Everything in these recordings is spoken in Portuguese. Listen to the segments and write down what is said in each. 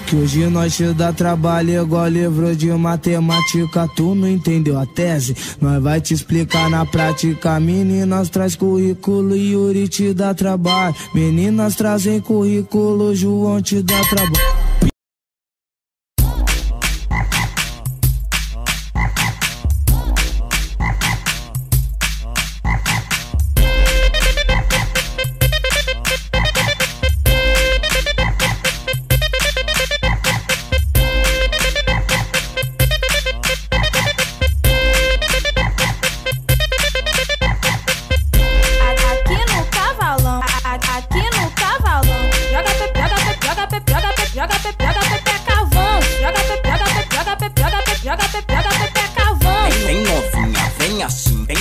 Que hoje nós te dá trabalho igual livro de matemática. Tu não entendeu a tese? Nós vai te explicar na prática. Meninas traz currículo, Yuri te dá trabalho. Meninas trazem currículo, João te dá trabalho.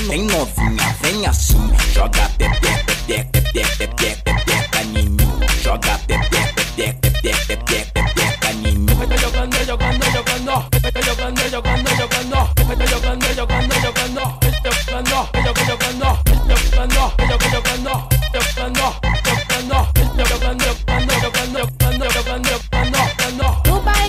Vem novinha, vem assim, joga pepeca em mim, joga pepeca em mim.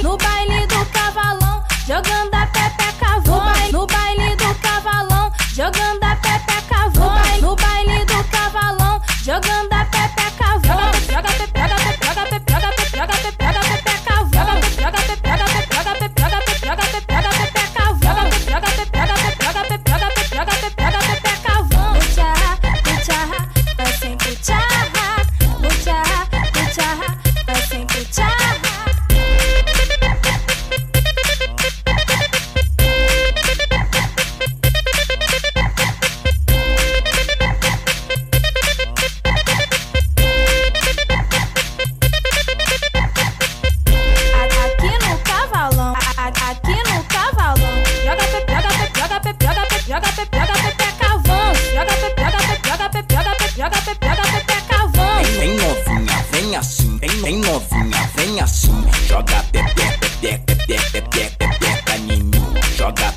No baile do cavalão, jogando a pepeca voa. No baile do cavalão, jogando a pepeca voa. No baile do cavalão, jogando a pepeca voa. Joga pepeca voa. Joga pepeca voa. Tchá, vai sempre tchá. Tchá, vai sempre tchá. Vem novinha, vem assim, joga pepeca em mim, joga